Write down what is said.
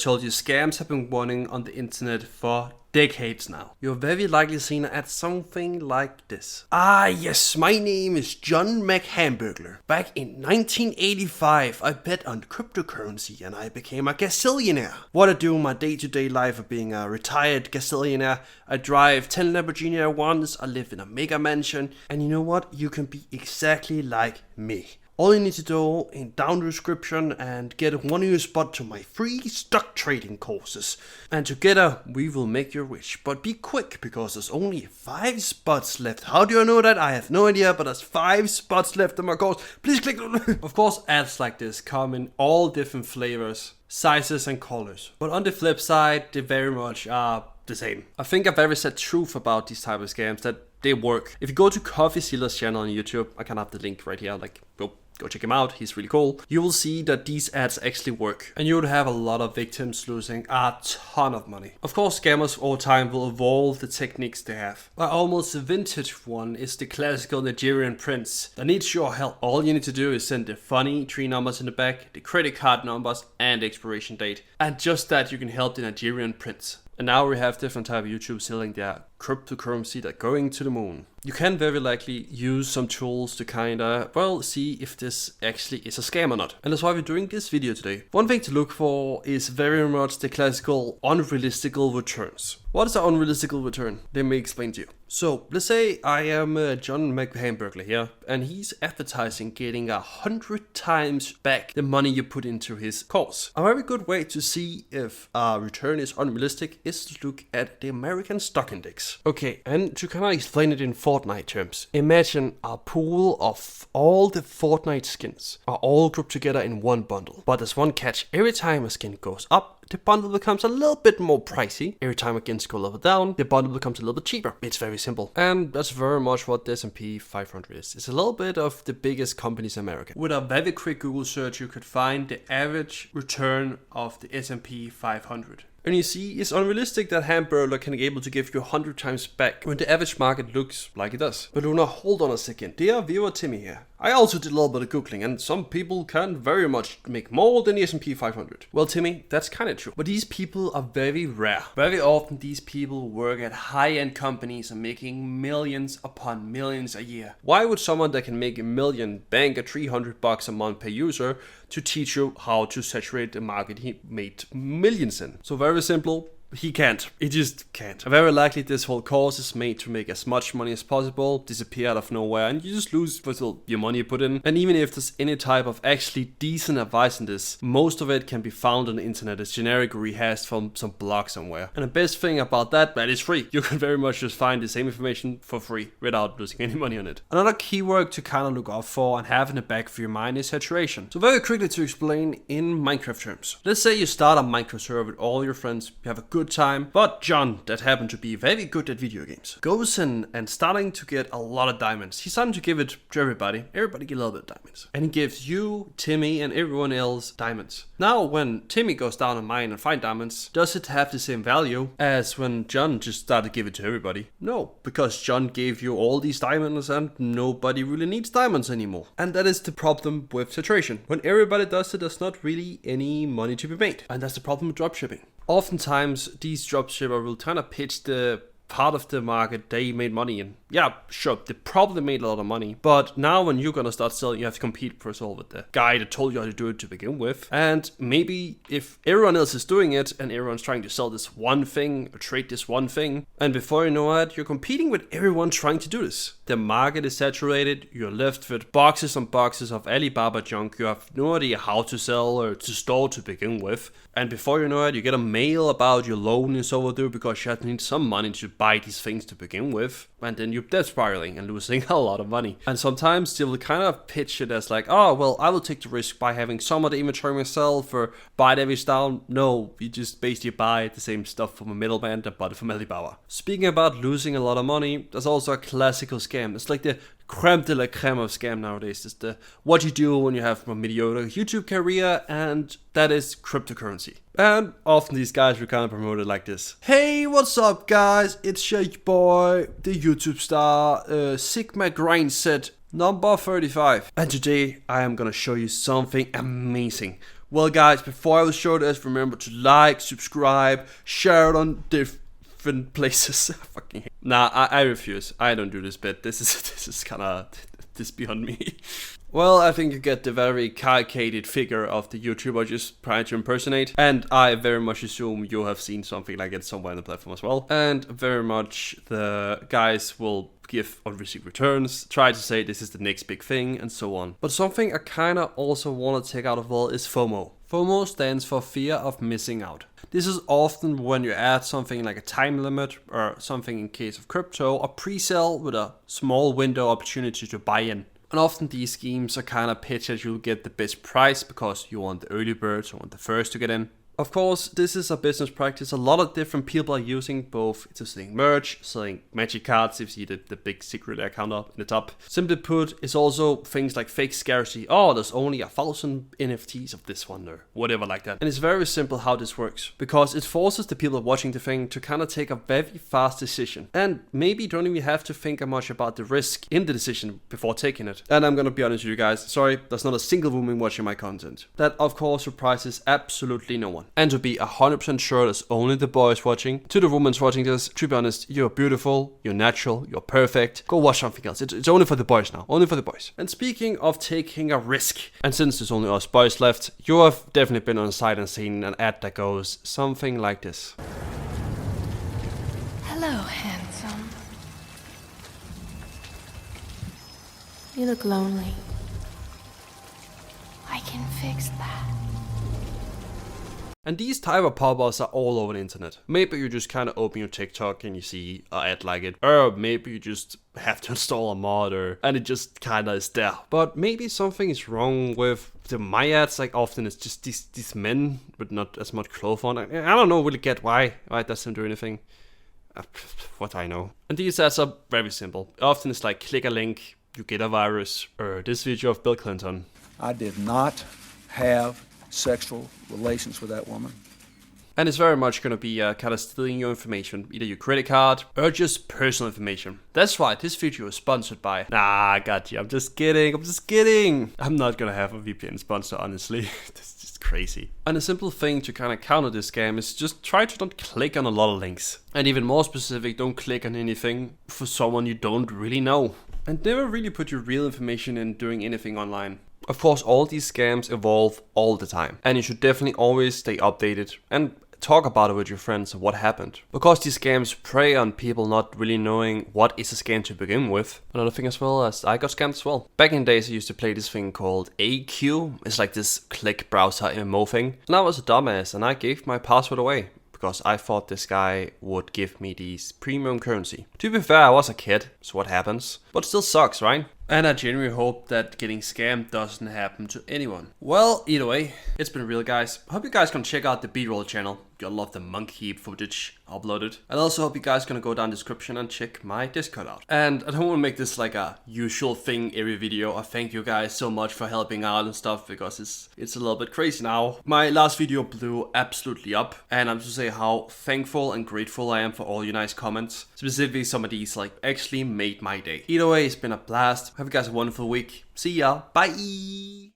told you scams have been running on the internet for decades now. You're very likely seen at something like this. Ah yes, my name is John McHamburglar. Back in 1985, I bet on cryptocurrency and I became a gazillionaire. What I do in my day-to-day life of being a retired gazillionaire, I drive 10 Lamborghini R1s, I live in a mega mansion, and you know what? You can be exactly like me. All you need to do in down the description and get one of your spot to my free stock trading courses. And together we will make you rich. But be quick because there's only 5 spots left. How do I know that? I have no idea, but there's 5 spots left in my course. Please click. Of course, ads like this come in all different flavors, sizes and colors. But on the flip side, they very much are the same. I think I've ever said truth about these type of scams that they work. If you go to Coffee Sealer's channel on YouTube, I can have the link right here, like go check him out, he's really cool. You will see that these ads actually work and you would have a lot of victims losing a ton of money. Of course, scammers over time will evolve the techniques they have. But almost the vintage one is the classical Nigerian prince that needs your help. All you need to do is send the funny 3 numbers in the back, the credit card numbers and the expiration date. And just that you can help the Nigerian prince. And now we have different type of YouTube selling their cryptocurrency that going to the moon. You can very likely use some tools to kinda, well, see if this actually is a scam or not. And that's why we're doing this video today. One thing to look for is very much the classical unrealistical returns. What is an unrealistical return? Let me explain to you. So let's say I am John McHamburglar here, and he's advertising getting 100 times back the money you put into his course. A very good way to see if a return is unrealistic is to look at the American stock index. Okay, and to kind of explain it in Fortnite terms, imagine a pool of all the Fortnite skins are all grouped together in one bundle. But there's one catch: every time a skin goes up, the bundle becomes a little bit more pricey. Every time skins go a little bit down, the bundle becomes a little bit cheaper. It's very simple. And that's very much what the S&P 500 is. It's a little bit of the biggest companies in America. With a very quick Google search, you could find the average return of the S&P 500. And you see, it's unrealistic that Hamburglar can be able to give you 100 times back when the average market looks like it does. But Luna, hold on a second. Dear viewer Timmy here. I also did a little bit of Googling and some people can very much make more than the S&P 500. Well, Timmy, that's kind of true. But these people are very rare. Very often these people work at high-end companies and making millions upon millions a year. Why would someone that can make $1 million bank at $300 a month per user to teach you how to saturate the market he made millions in? So very simple. He can't. He just can't. Very likely this whole course is made to make as much money as possible, disappear out of nowhere, and you just lose your money you put in. And even if there's any type of actually decent advice in this, most of it can be found on the internet as generic rehashed from some blog somewhere. And the best thing about that it's free. You can very much just find the same information for free without losing any money on it. Another keyword to kind of look out for and have in the back of your mind is saturation. So very quickly to explain in Minecraft terms. Let's say you start a Minecraft server with all your friends, you have a good time, but John, that happened to be very good at video games, goes in and starting to get a lot of diamonds. He's starting to give it to everybody. Everybody get a little bit of diamonds. And he gives you, Timmy, and everyone else diamonds. Now, when Timmy goes down and mine and find diamonds, does it have the same value as when John just started to give it to everybody? No, because John gave you all these diamonds and nobody really needs diamonds anymore. And that is the problem with saturation. When everybody does it, there's not really any money to be made. And that's the problem with dropshipping. Oftentimes, these dropshippers will kind of pitch the part of the market they made money in. Yeah, sure, they probably made a lot of money, but now when you're gonna start selling, you have to compete first of all with the guy that told you how to do it to begin with. And maybe if everyone else is doing it and everyone's trying to sell this one thing or trade this one thing, and before you know it, you're competing with everyone trying to do this. The market is saturated, you're left with boxes and boxes of Alibaba junk you have no idea how to sell or to store to begin with. And before you know it, you get a mail about your loan is overdue because you have to need some money to buy these things to begin with. And then you're debt spiraling and losing a lot of money. And sometimes they will kind of pitch it as like, oh, well, I will take the risk by having some of the inventory myself or buy it every style. No, you just basically buy the same stuff from a middleman that bought it from Alibaba. Speaking about losing a lot of money, there's also a classical scam. It's like the creme de la creme of scam nowadays. It's the what you do when you have a mediocre YouTube career, and that is cryptocurrency. And often these guys will kind of promote it like this. Hey, what's up guys? It's your boy, the YouTube star, Sigma Grindset number 35. And today I am gonna show you something amazing. Well guys, before I will show this, remember to like, subscribe, share it on different places. Fucking hate. Nah, I refuse. I don't do this bit. This is kinda this beyond me. Well, I think you get the very caricated figure of the YouTuber just trying to impersonate. And I very much assume you have seen something like it somewhere on the platform as well. And very much the guys will give unreceived returns, try to say this is the next big thing, and so on. But something I kinda also want to take out of all is FOMO. FOMO stands for fear of missing out. This is often when you add something like a time limit or something in case of crypto, or pre-sale with a small window opportunity to buy in. And often these schemes are kind of pitched that you'll get the best price because you want the early birds or want the first to get in. Of course, this is a business practice a lot of different people are using, both to selling merch, selling magic cards, if you see the big secret account up in the top. Simply put, it's also things like fake scarcity. Oh, there's only 1,000 NFTs of this one or whatever like that. And it's very simple how this works, because it forces the people watching the thing to kind of take a very fast decision. And maybe you don't even have to think much about the risk in the decision before taking it. And I'm gonna be honest with you guys, sorry, there's not a single woman watching my content. That of course surprises absolutely no one. And to be 100% sure there's only the boys watching. To the women watching this, to be honest, you're beautiful, you're natural, you're perfect. Go watch something else. It's only for the boys now. Only for the boys. And speaking of taking a risk, and since there's only us boys left, you have definitely been on the site and seen an ad that goes something like this. Hello, handsome. You look lonely. I can fix that. And these type of pop-ups are all over the internet. Maybe you just kind of open your TikTok and you see an ad like it. Or maybe you just have to install a mod and it just kind of is there. But maybe something is wrong with my ads. Like often it's just these men with not as much clothes on. I don't know really get why it doesn't do anything. What I know. And these ads are very simple. Often it's like click a link, you get a virus. Or this video of Bill Clinton. I did not have sexual relations with that woman. And it's very much going to be kind of stealing your information, either your credit card or just personal information. That's right, this video is sponsored by... Nah, I got you, I'm just kidding. I'm not going to have a VPN sponsor, honestly. This is just crazy. And a simple thing to kind of counter this scam is just try to not click on a lot of links. And even more specific, don't click on anything for someone you don't really know. And never really put your real information in doing anything online. Of course, all these scams evolve all the time, and you should definitely always stay updated and talk about it with your friends of what happened. Because these scams prey on people not really knowing what is a scam to begin with. Another thing as well as I got scammed as well. Back in the days I used to play this thing called AQ. It's like this click browser MMO thing. And I was a dumbass and I gave my password away. Because I thought this guy would give me these premium currency. To be fair, I was a kid, so what happens? But it still sucks, right? And I genuinely hope that getting scammed doesn't happen to anyone. Well, either way, it's been real, guys. I hope you guys can check out the B-roll channel. You'll love the monkey footage uploaded. And also hope you guys gonna go down the description and check my Discord out. And I don't want to make this like a usual thing every video. I thank you guys so much for helping out and stuff, because it's a little bit crazy now. My last video blew absolutely up, and I'm just to say how thankful and grateful I am for all your nice comments. Specifically some of these like actually made my day. Either way, it's been a blast. Have you guys a wonderful week. See ya. Bye.